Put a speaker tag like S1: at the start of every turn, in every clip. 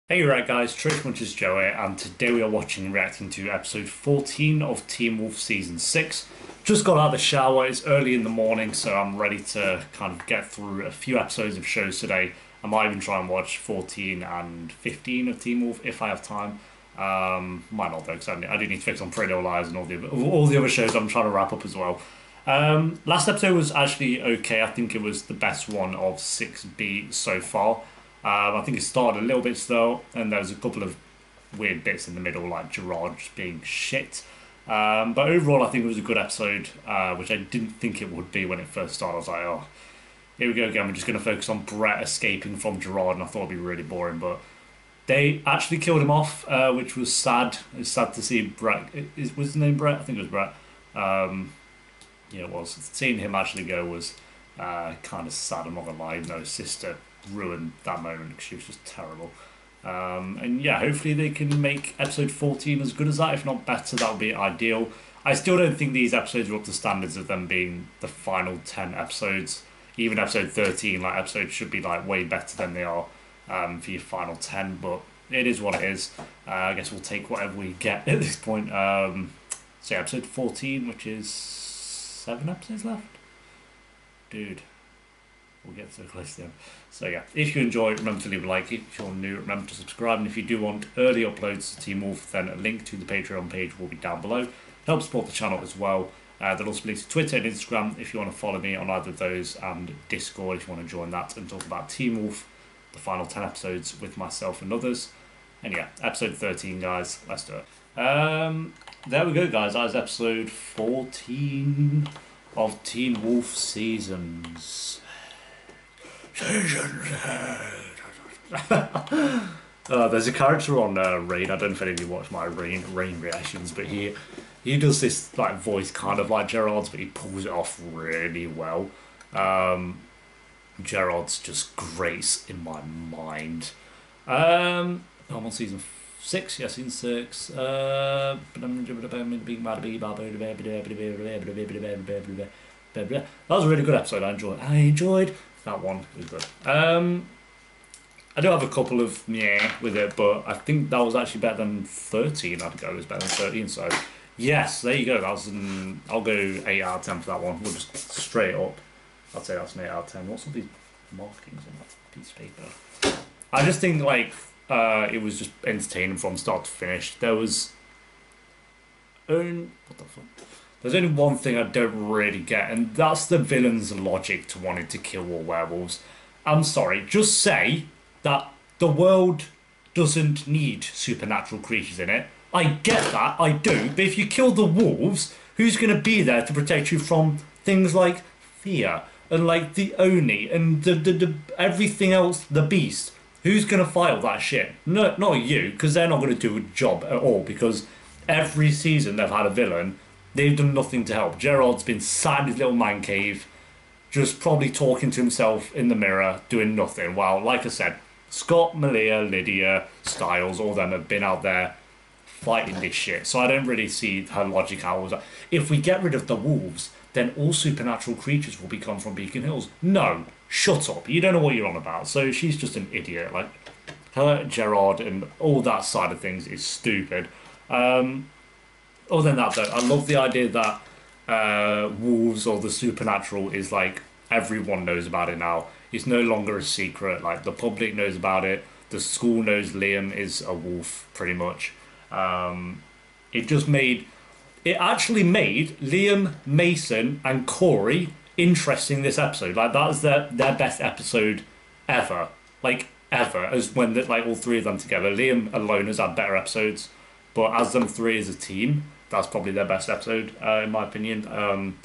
S1: Hey, right guys, Trish Munch's Joey, and today we are watching and reacting to episode 14 of Teen Wolf Season 6. Just got out of the shower, it's early in the morning, so I'm ready to kind of get through a few episodes of shows today. I might even try and watch 14 and 15 of Teen Wolf if I have time. Might not though, because I do need to fix on Pretty Little Lies and all the other shows I'm trying to wrap up as well. Last episode was actually okay. I think it was the best one of 6B so far. I think it started a little bit slow, and there was a couple of weird bits in the middle, like Gerard just being shit. But overall, I think it was a good episode, which I didn't think it would be when it first started. I was like, oh, here we go again. We're just going to focus on Brett escaping from Gerard, and I thought it'd be really boring. But they actually killed him off, which was sad. It's sad to see Brett. Was his name Brett? I think it was Brett. Yeah, it was. Seeing him actually go was kind of sad. I'm not gonna lie. No, his sister ruined that moment because she was just terrible. And yeah, hopefully they can make episode 14 as good as that. If not better, that would be ideal. I still don't think these episodes are up to standards of them being the final 10 episodes. Even episode 13, like episodes should be like way better than they are for your final 10. But it is what it is. I guess we'll take whatever we get at this point. So yeah, episode 14, which is 7 episodes left. Dude, we'll get so close to them. So yeah, if you enjoy, remember to leave a like. If you're new, remember to subscribe. And if you do want early uploads to Team Wolf, then a link to the Patreon page will be down below. Help support the channel as well. There'll also be links to Twitter and Instagram if you want to follow me on either of those, and Discord if you want to join that and talk about Team Wolf, the final 10 episodes with myself and others. And yeah, episode 13, guys. Let's do it. There we go, guys. That is episode 14 of Teen Wolf seasons. There's a character on Rain. I don't know if any of you watch my Rain reactions, but he does this like voice kind of like Gerard's, but he pulls it off really well. Gerard's just great in my mind. I'm on season 6. Yeah, season 6. That was a really good episode. I enjoyed that one. It was good. I do have a couple of meh with it, but I think that was actually better than 13. I'd go. It was better than 13. So yes, there you go. That was I'll go 8 out of 10 for that one. We'll just straight up. I'd say that's an 8 out of 10. What's all these markings on that piece of paper? I just think like it was just entertaining from start to finish. There was what the fuck? There's only one thing I don't really get, and that's the villain's logic to wanting to kill all werewolves. I'm sorry, just say that the world doesn't need supernatural creatures in it. I get that, I do, but if you kill the wolves, who's going to be there to protect you from things like fear and like the Oni and the everything else, the beast? Who's going to fight all that shit? No, not you, because they're not going to do a job at all, because every season they've had a villain, they've done nothing to help. Gerard's been sat in his little man cave, just probably talking to himself in the mirror, doing nothing. While, like I said, Scott, Malia, Lydia, Styles, all them have been out there fighting this shit. So I don't really see her logic out. If we get rid of the wolves, then all supernatural creatures will become from Beacon Hills. No, shut up. You don't know what you're on about. So she's just an idiot. Like, her, Gerard, and all that side of things is stupid. Other than that, though, I love the idea that wolves or the supernatural is like everyone knows about it now. It's no longer a secret. Like the public knows about it. The school knows Liam is a wolf, pretty much. It just made it actually made Liam, Mason, and Corey interesting this episode. Like that was their best episode ever. Like ever, as when like all three of them together. Liam alone has had better episodes, but as them three as a team, that's probably their best episode, in my opinion.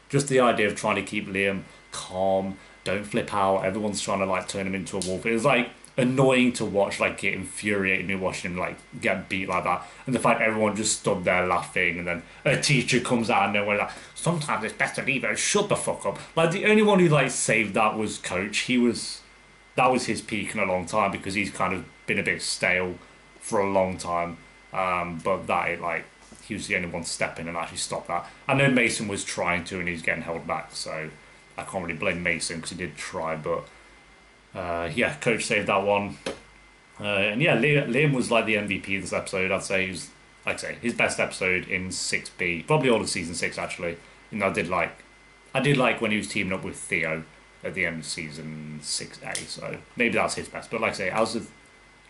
S1: Just the idea of trying to keep Liam calm, don't flip out. Everyone's trying to like turn him into a wolf. It was like annoying to watch, like get infuriated me watching him like get beat like that. And the fact everyone just stood there laughing, and then a teacher comes out and nowhere like, sometimes it's best to leave it. Shut the fuck up. Like the only one who like saved that was Coach. That was his peak in a long time because he's kind of been a bit stale for a long time. But that like he was the only one to step in and actually stop that. I know Mason was trying to, and he's getting held back, so I can't really blame Mason because he did try. But yeah, Coach saved that one. And yeah, Liam was like the MVP of this episode. I'd say he was, like I say, his best episode in 6B, probably all of season 6 actually. And I did like when he was teaming up with Theo at the end of season 6A. So maybe that's his best. But like I say, as a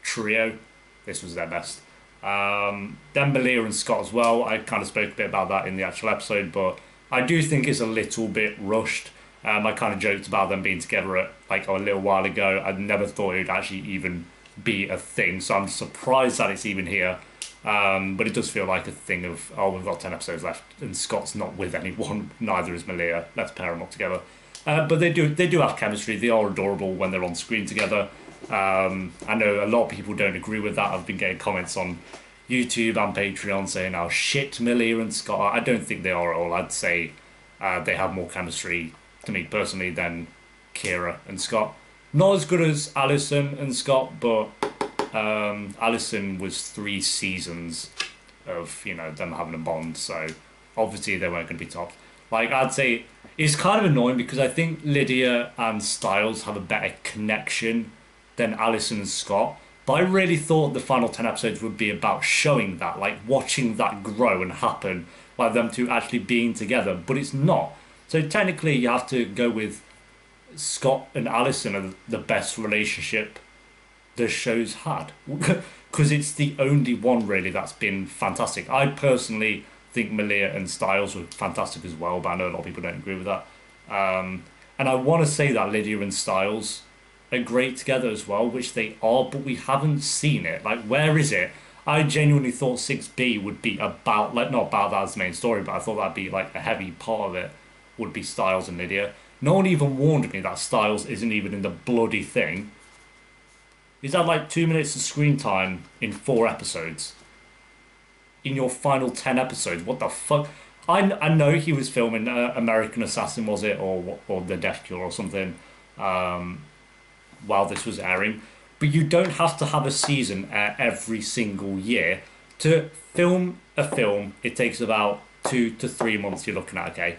S1: trio, this was their best. Then Malia and Scott as well. I kind of spoke a bit about that in the actual episode, but I do think it's a little bit rushed. I kind of joked about them being together at like a little while ago. I never thought it would actually even be a thing, so I'm surprised that it's even here. But it does feel like a thing of, oh, we've got 10 episodes left and Scott's not with anyone, neither is Malia. Let's pair them up together. But they do have chemistry. They are adorable when they're on screen together. I know a lot of people don't agree with that. I've been getting comments on YouTube and Patreon saying how shit Malia and Scott are. I don't think they are at all. I'd say they have more chemistry to me personally than Kira and Scott. Not as good as Alison and Scott, but Alison was 3 seasons of them having a bond, so obviously they weren't going to be topped. Like, I'd say it's kind of annoying because I think Lydia and Styles have a better connection than Alison and Scott. But I really thought the final 10 episodes would be about showing that, like watching that grow and happen, like them two actually being together. But it's not. So technically, you have to go with Scott and Alison are the best relationship the show's had, because it's the only one really that's been fantastic. I personally think Malia and Styles were fantastic as well, but I know a lot of people don't agree with that. And I want to say that Lydia and Styles are great together as well, which they are, but we haven't seen it. Like, where is it? I genuinely thought 6B would be about, like, not about that as the main story, but I thought that'd be like a heavy part of it would be Styles and Lydia. No one even warned me that Styles isn't even in the bloody thing. He's had like 2 minutes of screen time in 4 episodes. In your final 10 episodes, what the fuck? I know he was filming American Assassin, was it, or The Death Cure or something, while this was airing. But you don't have to have a season every single year to film a film. It takes about 2 to 3 months. You're looking at, okay.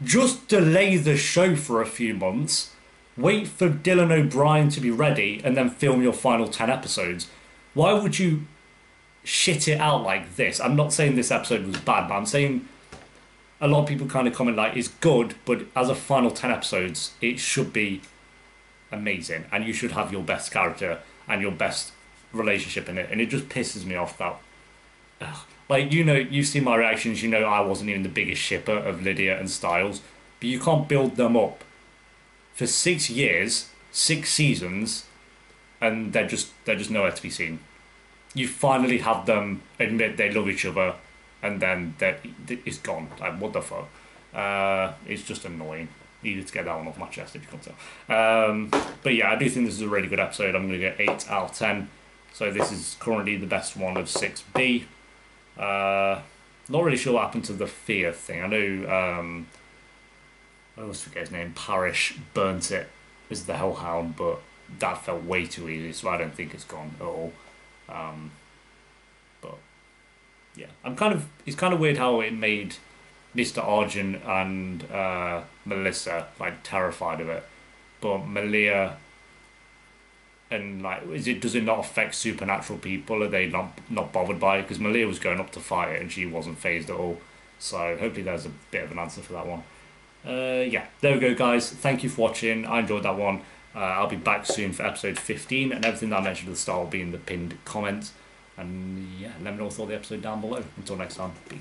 S1: Just delay the show for a few months. Wait for Dylan O'Brien to be ready and then film your final 10 episodes. Why would you shit it out like this? I'm not saying this episode was bad, but I'm saying a lot of people kind of comment like it's good, but as a final 10 episodes, it should be amazing. And you should have your best character and your best relationship in it. And it just pisses me off that... Like, you've seen my reactions, I wasn't even the biggest shipper of Lydia and Styles. But you can't build them up for 6 years, 6 seasons, and they're just nowhere to be seen. You finally have them admit they love each other, and then it's gone. Like, what the fuck? It's just annoying. Needed to get that one off my chest if you can't tell. But yeah, I do think this is a really good episode. I'm going to get 8 out of 10. So this is currently the best one of 6B. Not really sure what happened to the fear thing. I know... I always forget his name. Parrish burnt it as the Hellhound, but that felt way too easy, so I don't think it's gone at all. But yeah, it's kind of weird how it made Mr. Arjun and Melissa like terrified of it, but Malia and like does it not affect supernatural people? Are they not bothered by it? Because Malia was going up to fight it and she wasn't phased at all. So hopefully there's a bit of an answer for that one. Yeah, there we go, guys. Thank you for watching. I enjoyed that one. I'll be back soon for episode 15, and everything that I mentioned at the start will be in the pinned comments. And yeah, let me know what you thought of the episode down below. Until next time, peace.